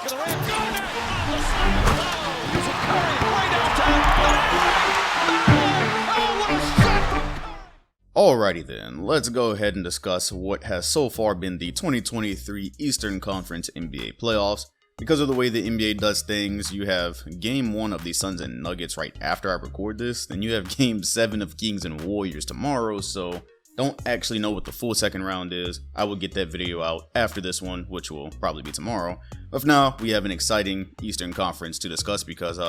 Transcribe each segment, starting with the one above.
back of the rim. Got it! Oh, the slam foul! Using Curry way downtown. Oh, what a shot from Curry! Alrighty then, let's go ahead and discuss what has so far been the 2023 Eastern Conference NBA playoffs. Because of the way the NBA does things, you have Game 1 of the Suns and Nuggets right after I record this, then you have Game 7 of Kings and Warriors tomorrow, so don't actually know what the full second round is. I will get that video out after this one, which will probably be tomorrow. But for now, we have an exciting Eastern Conference to discuss because,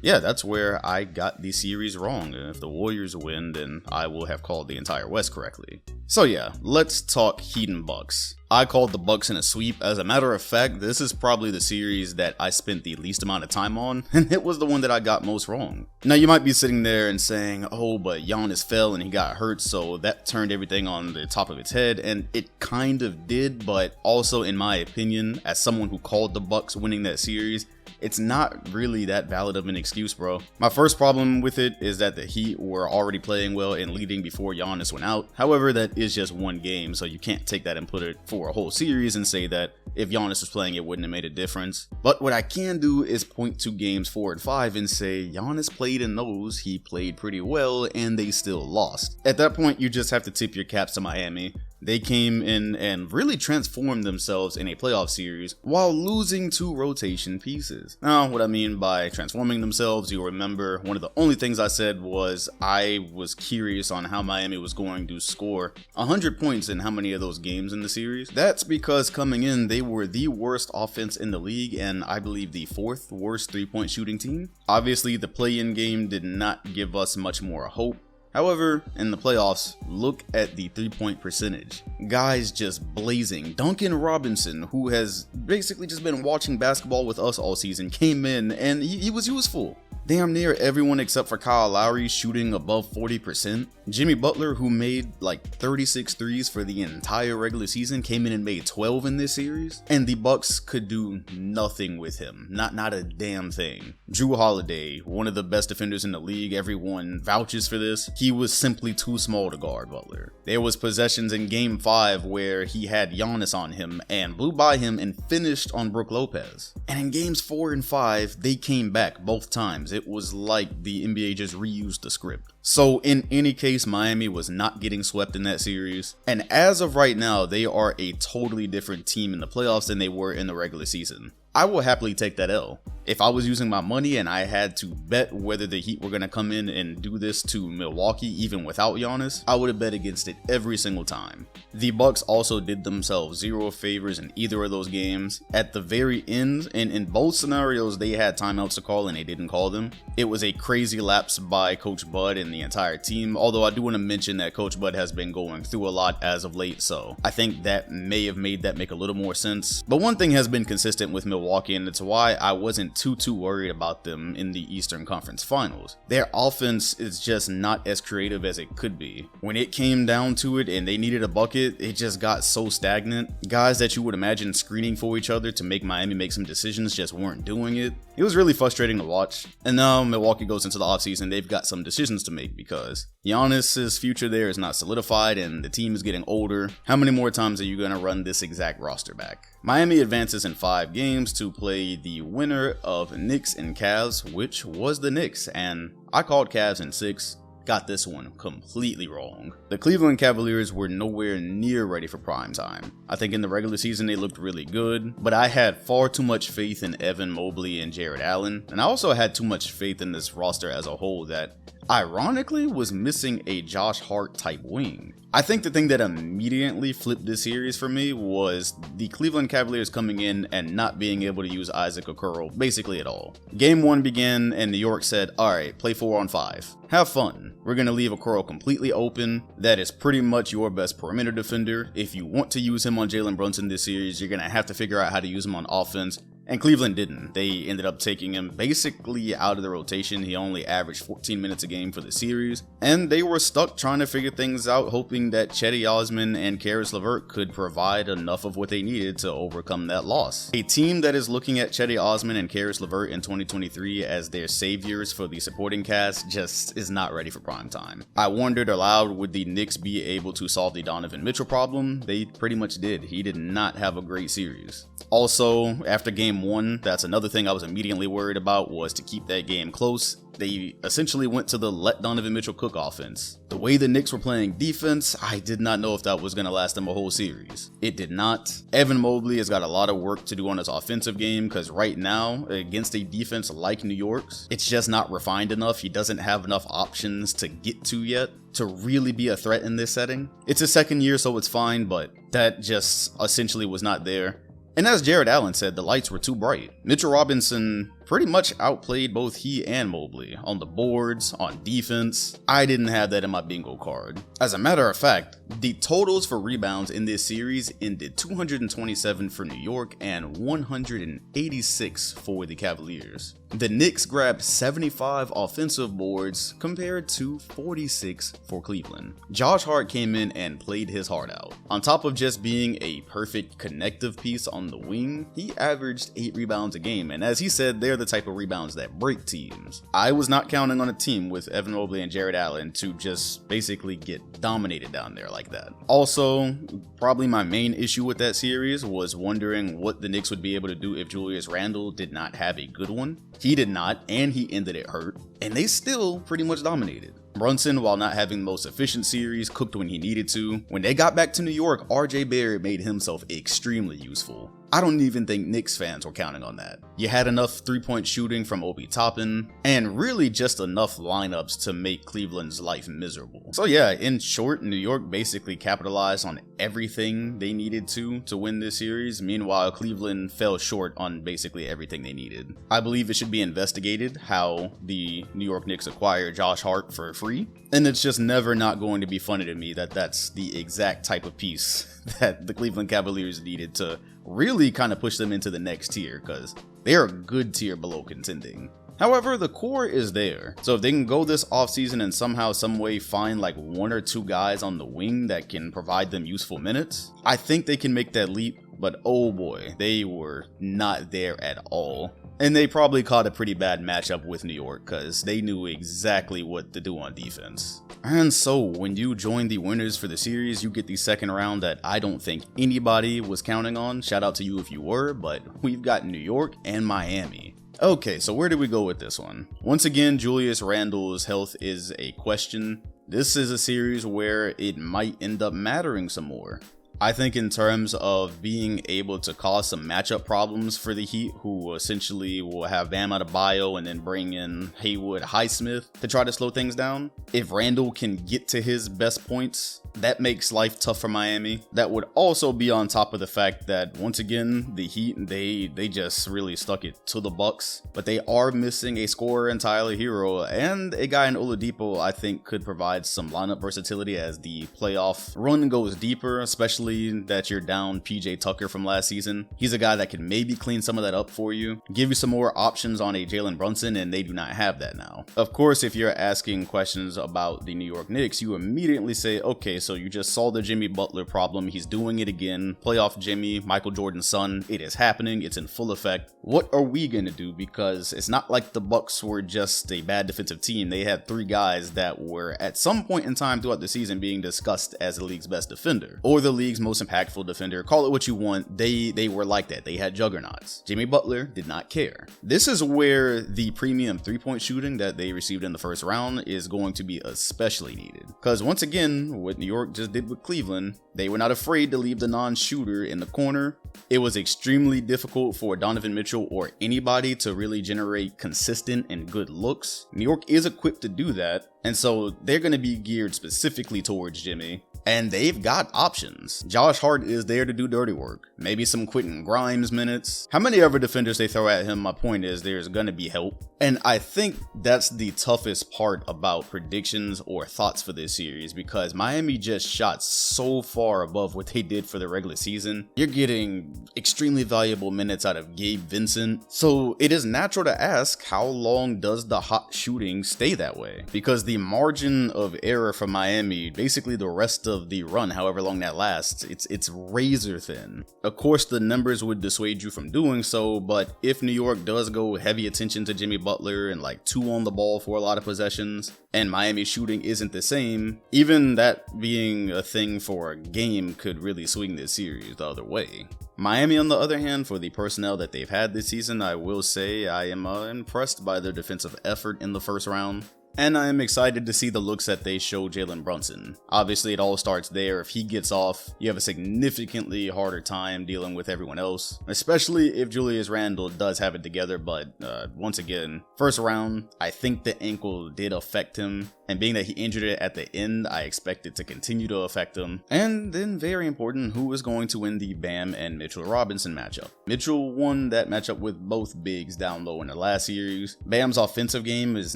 yeah, that's where I got the series wrong. If the Warriors win, then I will have called the entire West correctly. So yeah, let's talk Heat and Bucks. I called the Bucks in a sweep. As a matter of fact, this is probably the series that I spent the least amount of time on, and it was the one that I got most wrong. Now you might be sitting there and saying, oh, but Giannis fell and he got hurt, so that turned everything on the top of its head, and it kind of did, but also in my opinion, as someone who called the Bucks winning that series, it's not really that valid of an excuse, bro. My first problem with it is that the Heat were already playing well and leading before Giannis went out. However, that is just one game, so you can't take that and put it for a whole series and say that if Giannis was playing, it wouldn't have made a difference. But what I can do is point to games 4 and 5 and say Giannis played in those, he played pretty well, and they still lost. At that point, you just have to tip your caps to Miami. They came in and really transformed themselves in a playoff series while losing 2 rotation pieces. Now, what I mean by transforming themselves, you'll remember one of the only things I said was I was curious on how Miami was going to score 100 points in how many of those games in the series. That's because coming in, they were the worst offense in the league and I believe the 4th worst 3-point shooting team. Obviously, the play-in game did not give us much more hope. However, in the playoffs, look at the 3-point percentage. Guys just blazing. Duncan Robinson, who has basically just been watching basketball with us all season, came in and he was useful. Damn near everyone except for Kyle Lowry shooting above 40%. Jimmy Butler, who made like 36 threes for the entire regular season, came in and made 12 in this series. And the Bucks could do nothing with him. Not a damn thing. Jrue Holiday, one of the best defenders in the league, everyone vouches for this. He was simply too small to guard Butler. There was possessions in Game 5 where he had Giannis on him and blew by him and finished on Brook Lopez. And in Games 4 and 5, they came back both times. It was like the NBA just reused the script. So in any case, Miami was not getting swept in that series. And as of right now, they are a totally different team in the playoffs than they were in the regular season. I will happily take that L. If I was using my money and I had to bet whether the Heat were going to come in and do this to Milwaukee even without Giannis, I would have bet against it every single time. The Bucks also did themselves 0 favors in either of those games. At the very end, and in both scenarios, they had timeouts to call and they didn't call them. It was a crazy lapse by Coach Bud and the entire team, although I do want to mention that Coach Bud has been going through a lot as of late, so I think that may have made that make a little more sense. But one thing has been consistent with Milwaukee, and it's why I wasn't too worried about them in the Eastern Conference Finals. Their offense is just not as creative as it could be. When it came down to it and they needed a bucket, it just got so stagnant. Guys that you would imagine screening for each other to make Miami make some decisions just weren't doing it. It was really frustrating to watch. And now Milwaukee goes into the offseason, they've got some decisions to make because Giannis's future there is not solidified and the team is getting older. How many more times are you going to run this exact roster back? Miami advances in 5 games to play the winner of Knicks and Cavs, which was the Knicks, and I called Cavs in 6. Got this one completely wrong. The Cleveland Cavaliers were nowhere near ready for prime time. I think in the regular season they looked really good, but I had far too much faith in Evan Mobley and Jared Allen, and I also had too much faith in this roster as a whole that ironically was missing a Josh Hart type wing. I think the thing that immediately flipped this series for me was the Cleveland Cavaliers coming in and not being able to use Isaac Okoro basically at all. Game 1 began and New York said, alright, play 4 on 5. Have fun. We're going to leave Okoro completely open. That is pretty much your best perimeter defender. If you want to use him on Jalen Brunson this series, you're going to have to figure out how to use him on offense. And Cleveland didn't. They ended up taking him basically out of the rotation. He only averaged 14 minutes a game for the series. And they were stuck trying to figure things out, hoping that Cedi Osman and Caris LeVert could provide enough of what they needed to overcome that loss. A team that is looking at Cedi Osman and Caris LeVert in 2023 as their saviors for the supporting cast just is not ready for prime time. I wondered aloud, would the Knicks be able to solve the Donovan Mitchell problem? They pretty much did. He did not have a great series. Also, after game game 1, that's another thing I was immediately worried about, was to keep that game close. They essentially went to the let Donovan Mitchell cook offense. The way the Knicks were playing defense, I did not know if that was going to last them a whole series. It did not. Evan Mobley has got a lot of work to do on his offensive game, because right now, against a defense like New York's, it's just not refined enough. He doesn't have enough options to get to yet to really be a threat in this setting. It's his second year, so it's fine, but that just essentially was not there. And as Jared Allen said, the lights were too bright. Mitchell Robinson pretty much outplayed both he and Mobley on the boards, on defense. I didn't have that in my bingo card. As a matter of fact, the totals for rebounds in this series ended 227 for New York and 186 for the Cavaliers. The Knicks grabbed 75 offensive boards compared to 46 for Cleveland. Josh Hart came in and played his heart out. On top of just being a perfect connective piece on the wing, he averaged 8 rebounds a game, and as he said, they're the type of rebounds that break teams. I was not counting on a team with Evan Mobley and Jared Allen to just basically get dominated down there like that. Also, probably my main issue with that series was wondering what the Knicks would be able to do if Julius Randle did not have a good one. He did not, and he ended it hurt, and they still pretty much dominated. Brunson, while not having the most efficient series, cooked when he needed to. When they got back to New York, RJ Barrett made himself extremely useful. I don't even think Knicks fans were counting on that. You had enough three-point shooting from Obi Toppin, and really just enough lineups to make Cleveland's life miserable. So yeah, in short, New York basically capitalized on everything they needed to win this series. Meanwhile, Cleveland fell short on basically everything they needed. I believe it should be investigated how the New York Knicks acquired Josh Hart for free, and it's just never not going to be funny to me that that's the exact type of piece that the Cleveland Cavaliers needed to really kind of push them into the next tier, because they're a good tier below contending. However, the core is there, so if they can go this offseason and somehow, some way find like 1 or 2 guys on the wing that can provide them useful minutes, I think they can make that leap, but oh boy, they were not there at all. And they probably caught a pretty bad matchup with New York, because they knew exactly what to do on defense. And so, when you join the winners for the series, you get the second round that I don't think anybody was counting on. Shout out to you if you were, but we've got New York and Miami. Okay, so where do we go with this one? Once again, Julius Randle's health is a question. This is a series where it might end up mattering some more. I think in terms of being able to cause some matchup problems for the Heat, who essentially will have Bam Adebayo and then bring in Haywood Highsmith to try to slow things down. If Randle can get to his best points, that makes life tough for Miami. That would also be on top of the fact that, once again, the Heat, they just really stuck it to the Bucks. But they are missing a scorer in Tyler Hero, and a guy in Oladipo I think could provide some lineup versatility as the playoff run goes deeper, especially that you're down PJ Tucker from last season. He's a guy that can maybe clean some of that up for you, give you some more options on a Jalen Brunson, and they do not have that now. Of course, if you're asking questions about the New York Knicks, you immediately say, okay, so you just saw the Jimmy Butler problem, he's doing it again, playoff Jimmy, Michael Jordan's son, it is happening, it's in full effect. What are we gonna do? Because it's not like the Bucks were just a bad defensive team. They had 3 guys that were at some point in time throughout the season being discussed as the league's best defender, or the league's most impactful defender. Call it what you want. They were like that. They had juggernauts. Jimmy Butler did not care. This is where the premium 3-point shooting that they received in the first round is going to be especially needed. Because once again, what New York just did with Cleveland, they were not afraid to leave the non-shooter in the corner. It was extremely difficult for Donovan Mitchell or anybody to really generate consistent and good looks. New York is equipped to do that, and so they're going to be geared specifically towards Jimmy. And they've got options. Josh Hart is there to do dirty work. Maybe some Quentin Grimes minutes. How many other defenders they throw at him, my point is there's gonna be help. And I think that's the toughest part about predictions or thoughts for this series, because Miami just shot so far above what they did for the regular season. You're getting extremely valuable minutes out of Gabe Vincent. So it is natural to ask, how long does the hot shooting stay that way? Because the margin of error for Miami, basically the rest of the run, however long that lasts, it's razor thin. Of course, the numbers would dissuade you from doing so, but if New York does go heavy attention to Jimmy Butler and like 2 on the ball for a lot of possessions, and Miami's shooting isn't the same, even that being a thing for a game could really swing this series the other way. Miami, on the other hand, for the personnel that they've had this season, I will say I am impressed by their defensive effort in the first round. And I am excited to see the looks that they show Jalen Brunson. Obviously, it all starts there. If he gets off, you have a significantly harder time dealing with everyone else, especially if Julius Randle does have it together. But once again, first round, I think the ankle did affect him. And being that he injured it at the end, I expect it to continue to affect him. And then, very important, who is going to win the Bam and Mitchell Robinson matchup? Mitchell won that matchup with both bigs down low in the last series. Bam's offensive game is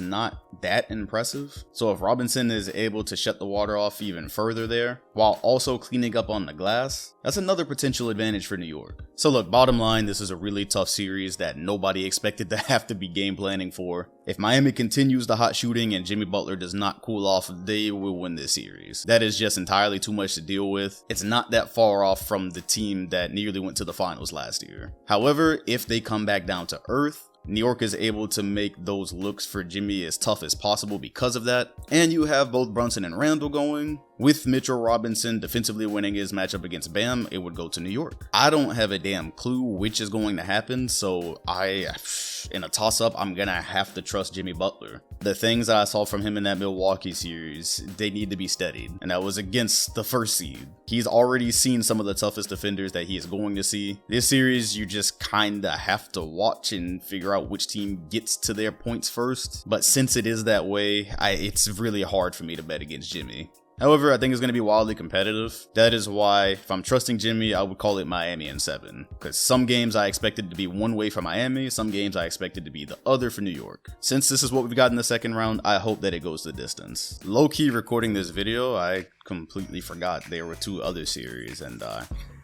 not that impressive, so if Robinson is able to shut the water off even further there, while also cleaning up on the glass, that's another potential advantage for New York. So look, bottom line, this is a really tough series that nobody expected to have to be game planning for. If Miami continues the hot shooting and Jimmy Butler does not cool off, they will win this series. That is just entirely too much to deal with. It's not that far off from the team that nearly went to the finals last year. However, if they come back down to earth, New York is able to make those looks for Jimmy as tough as possible because of that. And you have both Brunson and Randle going. With Mitchell Robinson defensively winning his matchup against Bam, it would go to New York. I don't have a damn clue which is going to happen, so in a toss-up, I'm gonna have to trust Jimmy Butler. The things that I saw from him in that Milwaukee series, they need to be studied, and that was against the first seed. He's already seen some of the toughest defenders that he is going to see. This series, you just kinda have to watch and figure out which team gets to their points first, but since it is that way, it's really hard for me to bet against Jimmy. However, I think it's going to be wildly competitive. That is why, if I'm trusting Jimmy, I would call it Miami in 7. Because some games I expected to be one way for Miami, some games I expected to be the other for New York. Since this is what we've got in the second round, I hope that it goes the distance. Low-key recording this video, I completely forgot there were 2 other series, and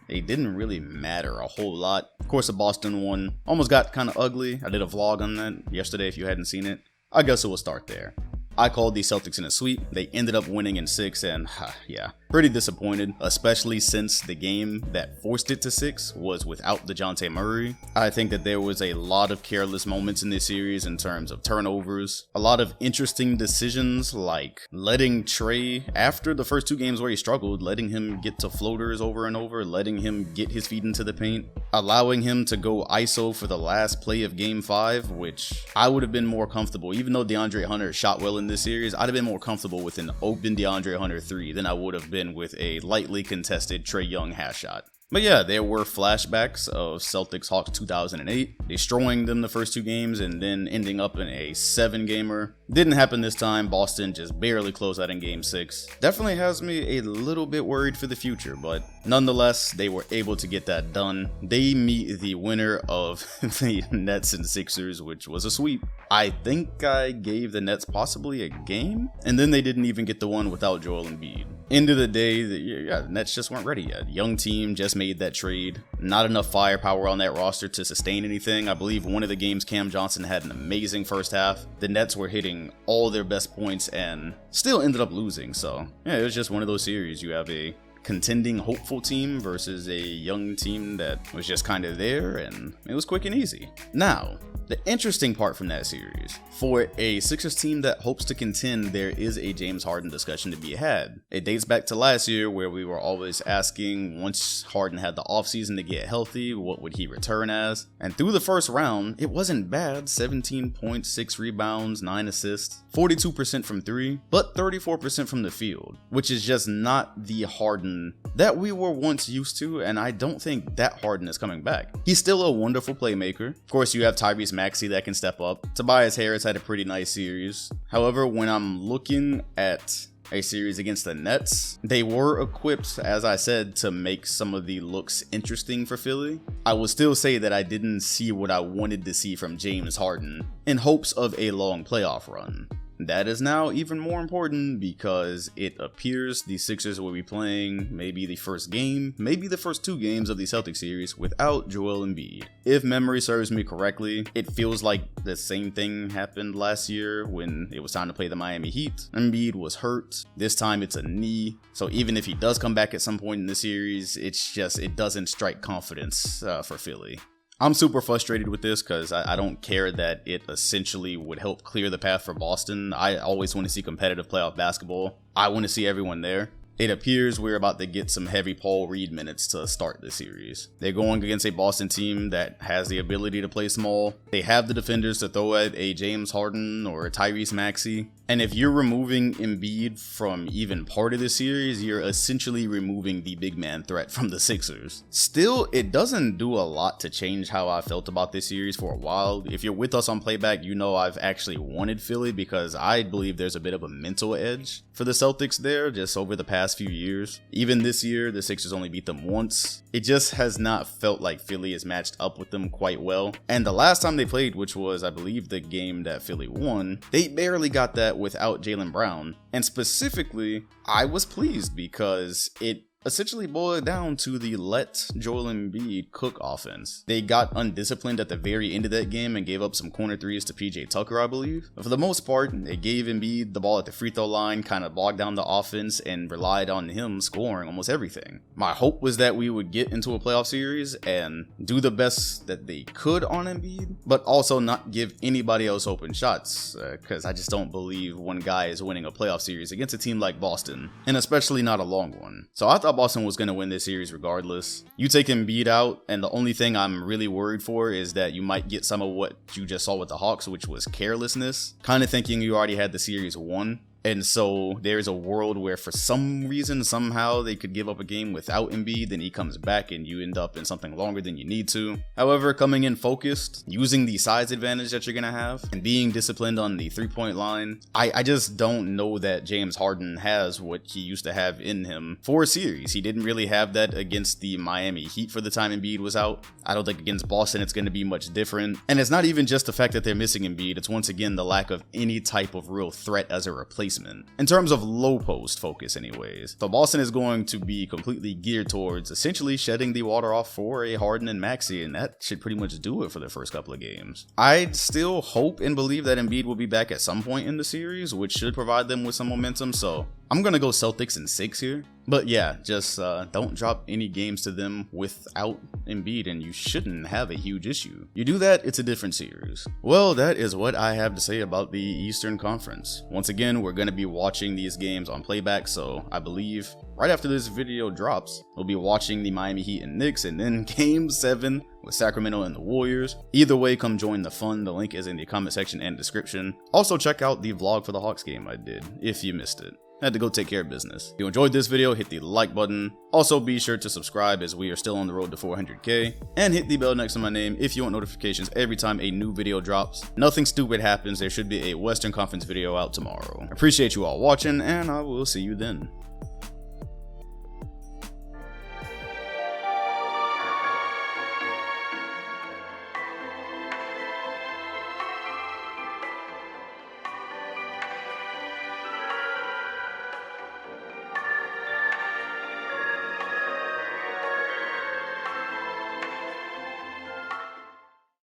they didn't really matter a whole lot. Of course, the Boston one almost got kind of ugly. I did a vlog on that yesterday if you hadn't seen it. I guess it will start there. I called the Celtics in a sweep. They ended up winning in 6, and yeah, pretty disappointed, especially since the game that forced it to 6 was without DeJounte Murray. I think that there was a lot of careless moments in this series in terms of turnovers, a lot of interesting decisions like letting Trey, after the first 2 games where he struggled, letting him get to floaters over and over, letting him get his feet into the paint, allowing him to go ISO for the last play of game 5, which I would have been more comfortable, even though DeAndre Hunter shot well in this series, I'd have been more comfortable with an open DeAndre Hunter 3 than I would have been with a lightly contested Trae Young half shot. But yeah, there were flashbacks of Celtics Hawks 2008, destroying them the first 2 games and then ending up in a 7-gamer. Didn't happen this time. Boston just barely closed out in game 6. Definitely has me a little bit worried for the future, but nonetheless, they were able to get that done. They meet the winner of the Nets and Sixers, which was a sweep. I think I gave the Nets possibly a game, and then they didn't even get the one without Joel Embiid. End of the day, the Nets just weren't ready yet. Young team just made that trade. Not enough firepower on that roster to sustain anything. I believe one of the games Cam Johnson had an amazing first half. The Nets were hitting all their best points and still ended up losing. So yeah, it was just one of those series. You have a contending hopeful team versus a young team that was just kind of there, and it was quick and easy. Now, the interesting part from that series, for a Sixers team that hopes to contend, there is a James Harden discussion to be had. It dates back to last year where we were always asking, once Harden had the offseason to get healthy, what would he return as? And through the first round, it wasn't bad. 17 points, 6 rebounds, 9 assists, 42% from 3, but 34% from the field, which is just not the Harden that we were once used to, and I don't think that Harden is coming back. He's still a wonderful playmaker. Of course, you have Tyrese Maxey that can step up. Tobias Harris had a pretty nice series. However, when I'm looking at a series against the Nets, they were equipped, as I said, to make some of the looks interesting for Philly. I will still say that I didn't see what I wanted to see from James Harden in hopes of a long playoff run. That is now even more important because it appears the Sixers will be playing maybe the first game, maybe the first 2 games of the Celtics series without Joel Embiid. If memory serves me correctly, it feels like the same thing happened last year when it was time to play the Miami Heat. Embiid was hurt. This time it's a knee. So even if he does come back at some point in the series, it doesn't strike confidence for Philly. I'm super frustrated with this because I don't care that it essentially would help clear the path for Boston. I always want to see competitive playoff basketball. I want to see everyone there. It appears we're about to get some heavy Paul Reed minutes to start the series. They're going against a Boston team that has the ability to play small. They have the defenders to throw at a James Harden or a Tyrese Maxey. And if you're removing Embiid from even part of the series, you're essentially removing the big man threat from the Sixers. Still, it doesn't do a lot to change how I felt about this series for a while. If you're with us on Playback, you know I've actually wanted Philly because I believe there's a bit of a mental edge for the Celtics there just over the past few years. Even this year, the Sixers only beat them once. It just has not felt like Philly has matched up with them quite well. And the last time they played, which was, I believe, the game that Philly won, they barely got that without Jaylen Brown. And specifically, I was pleased because it essentially boiled down to the let Joel Embiid cook offense. They got undisciplined at the very end of that game and gave up some corner threes to PJ Tucker, I believe. But for the most part, they gave Embiid the ball at the free throw line, kind of bogged down the offense, and relied on him scoring almost everything. My hope was that we would get into a playoff series and do the best that they could on Embiid, but also not give anybody else open shots, because I just don't believe one guy is winning a playoff series against a team like Boston, and especially not a long one. So I thought Boston was going to win this series regardless. You take Embiid out, and the only thing I'm really worried for is that you might get some of what you just saw with the Hawks, which was carelessness, kind of thinking you already had the series won. And so there's a world where for some reason, somehow they could give up a game without Embiid, then he comes back and you end up in something longer than you need to. However, coming in focused, using the size advantage that you're going to have, and being disciplined on the 3-point line, I just don't know that James Harden has what he used to have in him for a series. He didn't really have that against the Miami Heat for the time Embiid was out. I don't think against Boston it's going to be much different. And it's not even just the fact that they're missing Embiid, it's once again the lack of any type of real threat as a replacement. In terms of low post focus anyways. So Boston is going to be completely geared towards essentially shedding the water off for a Harden and Maxey, and that should pretty much do it for the first couple of games. I'd still hope and believe that Embiid will be back at some point in the series, which should provide them with some momentum, so I'm gonna go Celtics in 6 here. But yeah, just don't drop any games to them without Embiid and you shouldn't have a huge issue. You do that, it's a different series. Well, that is what I have to say about the Eastern Conference. Once again, we're going to be watching these games on Playback, so I believe right after this video drops, we'll be watching the Miami Heat and Knicks and then Game 7 with Sacramento and the Warriors. Either way, come join the fun. The link is in the comment section and description. Also, check out the vlog for the Hawks game I did, if you missed it. I had to go take care of business. If you enjoyed this video, hit the like button. Also, be sure to subscribe as we are still on the road to 400K. And hit the bell next to my name if you want notifications every time a new video drops. Nothing stupid happens. There should be a Western Conference video out tomorrow. I appreciate you all watching, and I will see you then.